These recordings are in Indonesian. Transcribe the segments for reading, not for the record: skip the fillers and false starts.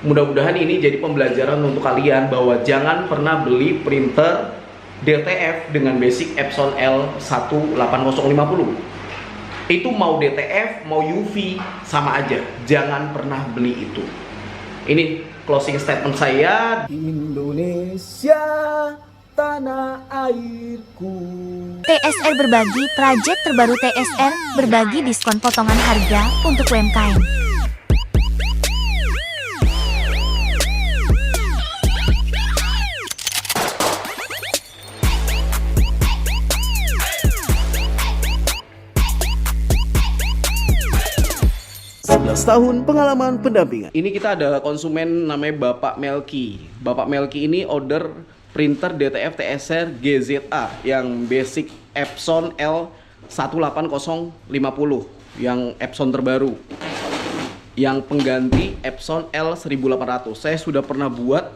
Mudah-mudahan ini jadi pembelajaran untuk kalian bahwa jangan pernah beli printer DTF dengan basic Epson L18050. Itu mau DTF, mau UV, sama aja. Jangan pernah beli itu. Ini closing statement saya. Indonesia, tanah airku. TSR berbagi, project terbaru TSR berbagi diskon potongan harga untuk UMKM. Tahun pengalaman pendampingan. Ini kita ada konsumen namanya Bapak Melki. Bapak Melki ini order printer DTF TSR GZA yang basic Epson L18050 yang Epson terbaru, yang pengganti Epson L1800. Saya sudah pernah buat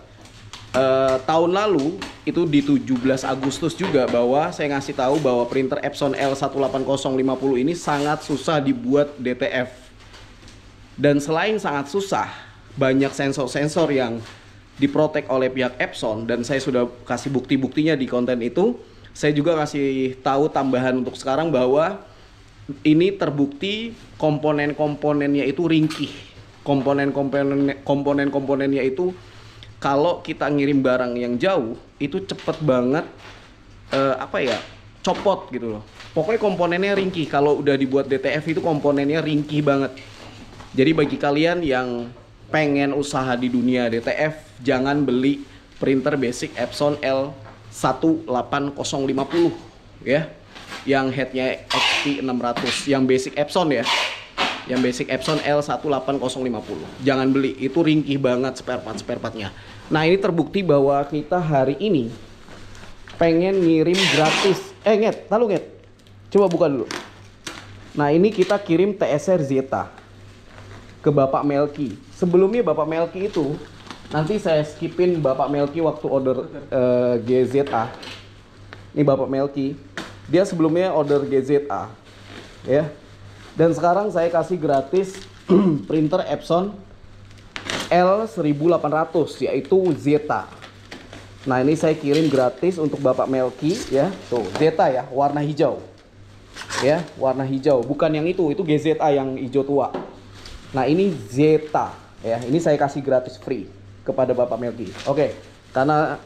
tahun lalu itu di 17 Agustus juga, bahwa saya ngasih tahu bahwa printer Epson L18050 ini sangat susah dibuat DTF. Dan selain sangat susah, banyak sensor-sensor yang diprotek oleh pihak Epson, dan saya sudah kasih bukti-buktinya di konten itu. Saya juga kasih tahu tambahan untuk sekarang bahwa ini terbukti komponen-komponennya itu ringkih. Komponen-komponennya itu kalau kita ngirim barang yang jauh itu cepet banget copot gitu loh. Pokoknya komponennya ringkih. Kalau udah dibuat DTF itu komponennya ringkih banget. Jadi bagi kalian yang pengen usaha di dunia DTF, jangan beli printer basic Epson L18050 ya. Yang headnya XT 600, yang basic Epson ya. Yang basic Epson L18050. Jangan beli, itu ringkih banget spare partnya. Nah, ini terbukti bahwa kita hari ini pengen ngirim gratis. Nget. Coba buka dulu. Nah, ini kita kirim TSR Zeta ke Bapak Melki. Sebelumnya Bapak Melki itu, nanti saya skipin Bapak Melki waktu order GZA. Ini Bapak Melki, dia sebelumnya order GZA ya. Dan sekarang saya kasih gratis printer Epson L1800 yaitu Zeta. Nah, ini saya kirim gratis untuk Bapak Melki ya. Tuh, Zeta ya, warna hijau. Ya, warna hijau, bukan yang itu GZA yang hijau tua. Nah, ini Zeta ya, ini saya kasih gratis free kepada Bapak Melki. Oke, karena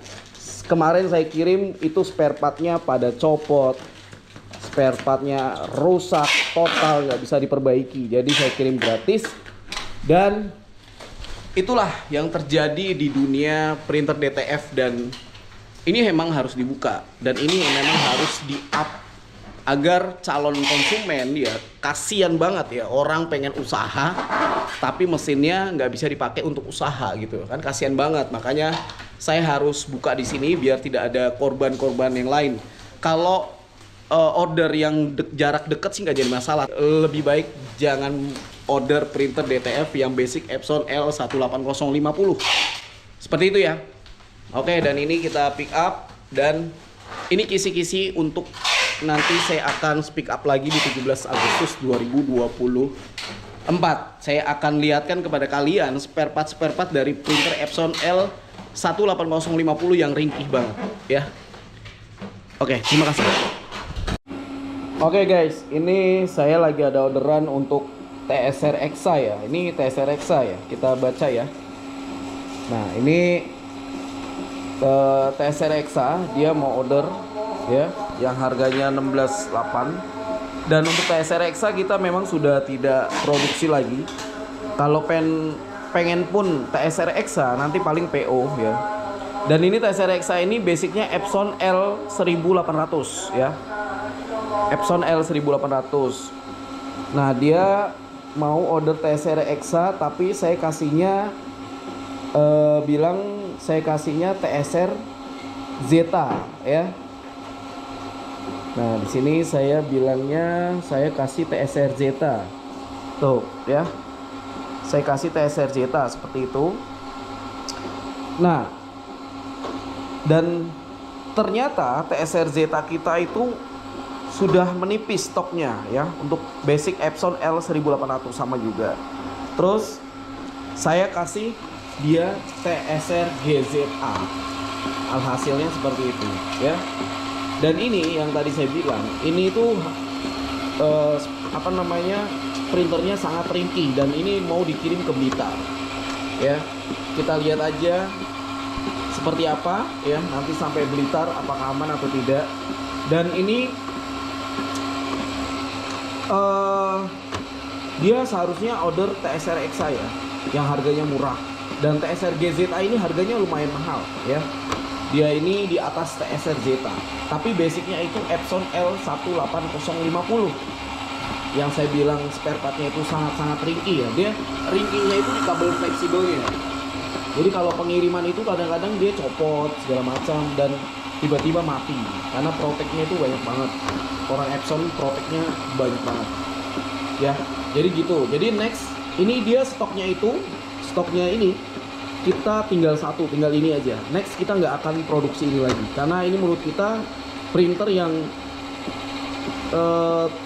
kemarin saya kirim itu spare partnya pada copot, spare partnya rusak total, nggak bisa diperbaiki. Jadi saya kirim gratis. Dan itulah yang terjadi di dunia printer DTF, dan ini memang harus dibuka, dan ini memang harus di-up agar calon konsumen ya, kasihan banget ya, orang pengen usaha tapi mesinnya nggak bisa dipakai untuk usaha gitu kan, kasihan banget. Makanya saya harus buka di sini biar tidak ada korban-korban yang lain. Kalau order yang jarak dekat sih nggak jadi masalah. Lebih baik jangan order printer DTF yang basic Epson L18050 seperti itu ya. Oke, dan ini kita pick up, dan ini kisi-kisi untuk nanti saya akan speak up lagi di 17 Agustus 2024. Saya akan lihatkan kepada kalian spare part dari printer Epson L18050 yang ringkih banget ya. Oke, terima kasih. Oke guys, ini saya lagi ada orderan untuk TSR Exa ya. Ini TSR Exa ya, kita baca ya. Nah, ini TSR Exa, dia mau order ya, yang harganya 16.800. Dan untuk TSR Exa kita memang sudah tidak produksi lagi. Kalau pengen pun TSR Exa nanti paling PO ya. Dan ini TSR Exa ini basicnya Epson L1800 ya. Epson L1800. Nah, dia mau order TSR Exa, tapi saya kasihnya saya kasihnya TSR Zeta ya. Nah, di sini saya bilangnya saya kasih TSR Zeta. Tuh, ya. Saya kasih TSR Zeta seperti itu. Nah, dan ternyata TSR Zeta kita itu sudah menipis stoknya ya, untuk basic Epson L1800 sama juga. Terus saya kasih dia TSR GZA. Alhasilnya seperti itu ya. Dan ini yang tadi saya bilang, ini itu printernya sangat ringkih dan ini mau dikirim ke Blitar ya. Kita lihat aja seperti apa ya nanti sampai Blitar, apakah aman atau tidak. Dan ini dia seharusnya order TSR XA ya, yang harganya murah. Dan TSR GZA ini harganya lumayan mahal ya. Dia ini di atas TSR Zeta, tapi basicnya itu Epson L18050. Yang saya bilang spare partnya itu sangat-sangat ringkih ya. Dia ringkihnya itu di kabel fleksibelnya. Jadi kalau pengiriman itu kadang-kadang dia copot segala macam dan tiba-tiba mati karena proteknya itu banyak banget. Orang Epson proteknya banyak banget ya. Jadi gitu. Jadi next ini dia stoknya ini kita tinggal ini aja. Next kita nggak akan produksi ini lagi karena ini menurut kita printer yang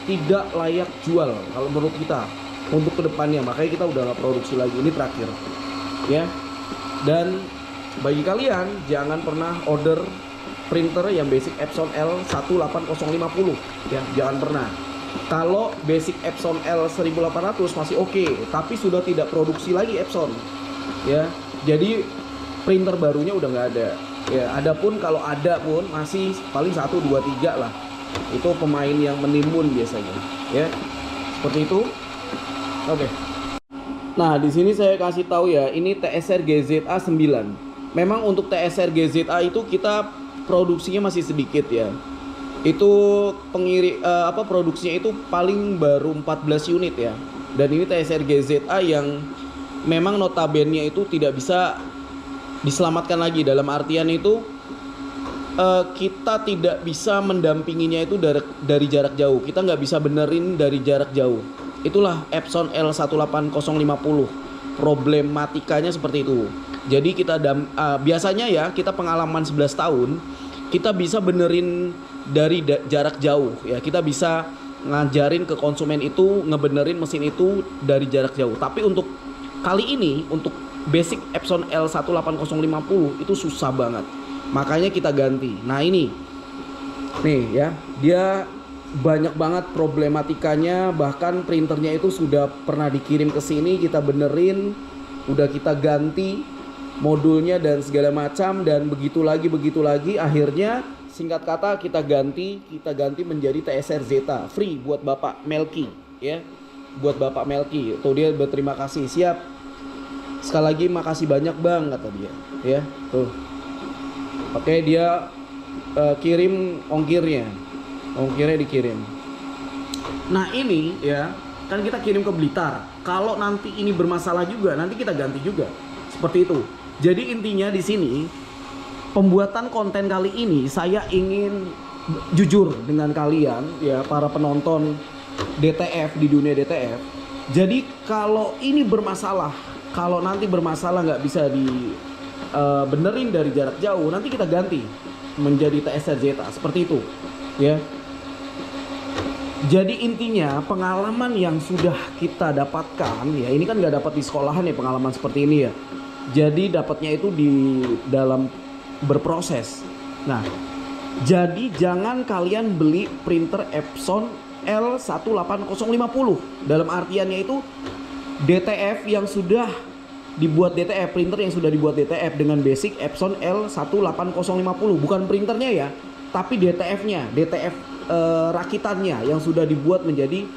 tidak layak jual kalau menurut kita untuk kedepannya. Makanya kita udah nggak produksi lagi, ini terakhir ya. Dan bagi kalian jangan pernah order printer yang basic Epson L18050 ya, jangan pernah. Kalau basic Epson L1800 masih oke, tapi sudah tidak produksi lagi Epson ya. Jadi printer barunya udah nggak ada ya. Adapun kalau ada pun masih paling 1, 2, 3 lah. Itu pemain yang menimbun biasanya ya. Seperti itu. Oke. Nah, di sini saya kasih tahu ya, ini TSR GZA 9. Memang untuk TSR GZA itu kita produksinya masih sedikit ya. Itu produksinya itu paling baru 14 unit ya. Dan ini TSR GZA yang memang notabene itu tidak bisa diselamatkan lagi. Dalam artian itu kita tidak bisa mendampinginya itu dari jarak jauh. Kita nggak bisa benerin dari jarak jauh. Itulah Epson L18050. Problematikanya seperti itu. Jadi kita biasanya ya, kita pengalaman 11 tahun, kita bisa benerin dari jarak jauh ya. Kita bisa ngajarin ke konsumen itu ngebenerin mesin itu dari jarak jauh. Tapi untuk kali ini, untuk basic Epson L18050 itu susah banget. Makanya kita ganti. Nah ini nih ya, dia banyak banget problematikanya. Bahkan printernya itu sudah pernah dikirim ke sini, kita benerin, udah kita ganti modulnya dan segala macam, dan begitu lagi. Akhirnya singkat kata kita ganti menjadi TSR Zeta free buat Bapak Melki ya. Buat Bapak Melki. Tuh dia berterima kasih, siap. Sekali lagi makasih banyak bang, kata dia ya. Tuh oke, dia kirim ongkirnya dikirim. Nah ini ya, kan kita kirim ke Blitar. Kalau nanti ini bermasalah juga, nanti kita ganti juga. Seperti itu. Jadi intinya di sini pembuatan konten kali ini saya ingin jujur dengan kalian ya, para penonton DTF di dunia DTF. Jadi kalau ini bermasalah, kalau nanti bermasalah nggak bisa benerin dari jarak jauh, nanti kita ganti menjadi TSR Zeta seperti itu ya. Jadi intinya pengalaman yang sudah kita dapatkan ya, ini kan nggak dapat di sekolahan ya pengalaman seperti ini ya. Jadi dapatnya itu di dalam berproses. Nah, jadi jangan kalian beli printer Epson L18050. Dalam artiannya itu DTF yang sudah dibuat DTF, printer yang sudah dibuat DTF dengan basic Epson L18050. Bukan printernya ya, tapi DTF-nya, DTF rakitannya yang sudah dibuat menjadi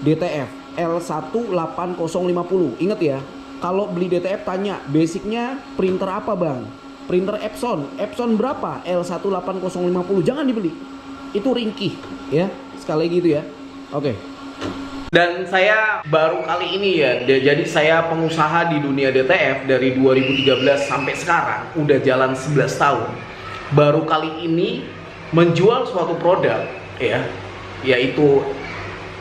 DTF L18050. Ingat ya, kalau beli DTF tanya, basicnya printer apa bang? Printer Epson berapa? L18050. Jangan dibeli, itu ringkih ya. Sekali lagi gitu ya. Oke. Dan saya baru kali ini ya, jadi saya pengusaha di dunia DTF dari 2013 sampai sekarang, udah jalan 11 tahun. Baru kali ini menjual suatu produk ya, yaitu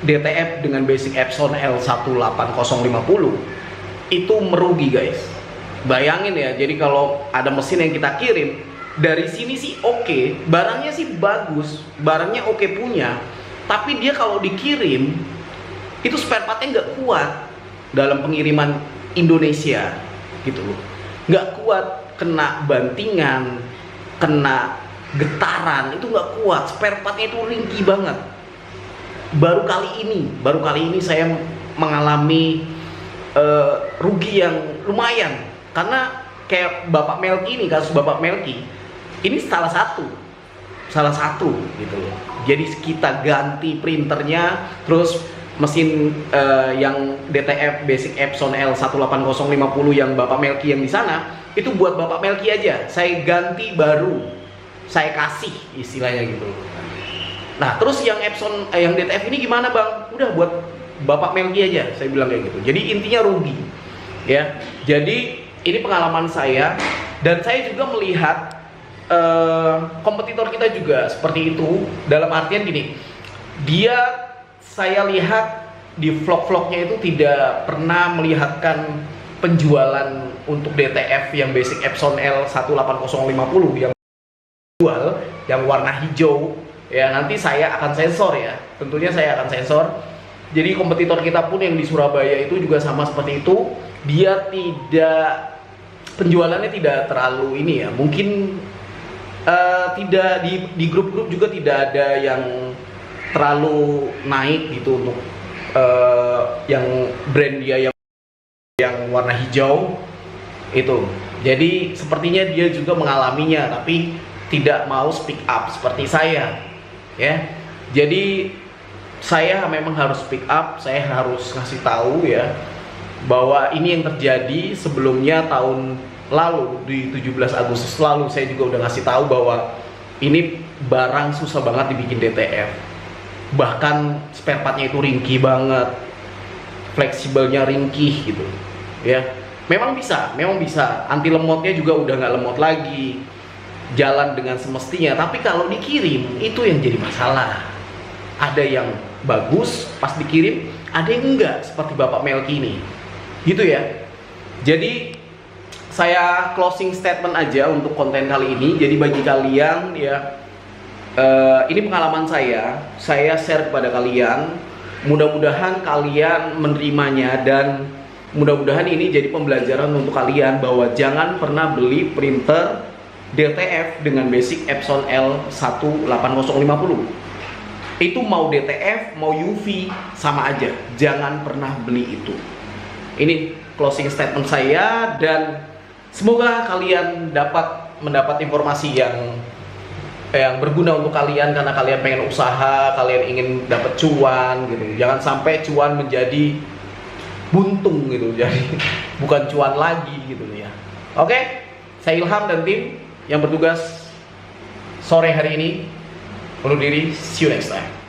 DTF dengan basic Epson L18050. Itu merugi guys. Bayangin ya, jadi kalau ada mesin yang kita kirim dari sini sih oke, barangnya sih bagus, barangnya oke punya, tapi dia kalau dikirim itu spare partnya nggak kuat dalam pengiriman Indonesia gitu loh. nggak kuat, kena bantingan, kena getaran, itu nggak kuat. Spare partnya itu ringkih banget. Baru kali ini saya mengalami rugi yang lumayan, karena kayak Bapak Melki ini, kasus Bapak Melki ini salah satu gitu loh. Jadi kita ganti printernya, terus mesin yang DTF Basic Epson L18050 yang Bapak Melki yang di sana itu buat Bapak Melki aja, saya ganti baru, saya kasih istilahnya gitu. Nah terus yang Epson yang DTF ini gimana bang? Udah buat Bapak Melki aja, saya bilang kayak gitu. Jadi intinya rugi ya. Jadi ini pengalaman saya, dan saya juga melihat kompetitor kita juga seperti itu. Dalam artian gini, saya lihat di vlog-vlognya itu tidak pernah melihatkan penjualan untuk DTF yang Basic Epson L18050 yang jual yang warna hijau. Ya nanti saya akan sensor ya, tentunya saya akan sensor. Jadi kompetitor kita pun yang di Surabaya itu juga sama seperti itu. Dia tidak, penjualannya tidak terlalu ini ya, mungkin tidak di grup-grup juga tidak ada yang terlalu naik gitu untuk yang brand dia yang warna hijau itu. Jadi sepertinya dia juga mengalaminya, tapi tidak mau speak up seperti saya ya. Jadi saya memang harus speak up, saya harus ngasih tahu ya bahwa ini yang terjadi. Sebelumnya tahun lalu di 17 Agustus lalu saya juga udah ngasih tahu bahwa ini barang susah banget dibikin DTF. Bahkan spare partnya itu ringkih banget, fleksibelnya ringkih gitu ya. Memang bisa anti lemotnya juga udah nggak lemot lagi, jalan dengan semestinya. Tapi kalau dikirim itu yang jadi masalah. Ada yang bagus pas dikirim, ada yang enggak, seperti Bapak Melki ini gitu ya. Jadi saya closing statement aja untuk konten kali ini. Jadi bagi kalian ya, ini pengalaman saya share kepada kalian. Mudah-mudahan kalian menerimanya, dan mudah-mudahan ini jadi pembelajaran untuk kalian bahwa jangan pernah beli printer DTF dengan Basic Epson L18050. Itu mau DTF mau UV sama aja, jangan pernah beli itu. Ini closing statement saya, dan semoga kalian mendapat informasi yang berguna untuk kalian, karena kalian pengen usaha, kalian ingin dapat cuan gitu. Jangan sampai cuan menjadi buntung gitu, jadi bukan cuan lagi gitu ya. Oke, saya Ilham dan tim yang bertugas sore hari ini undur diri. See you next time.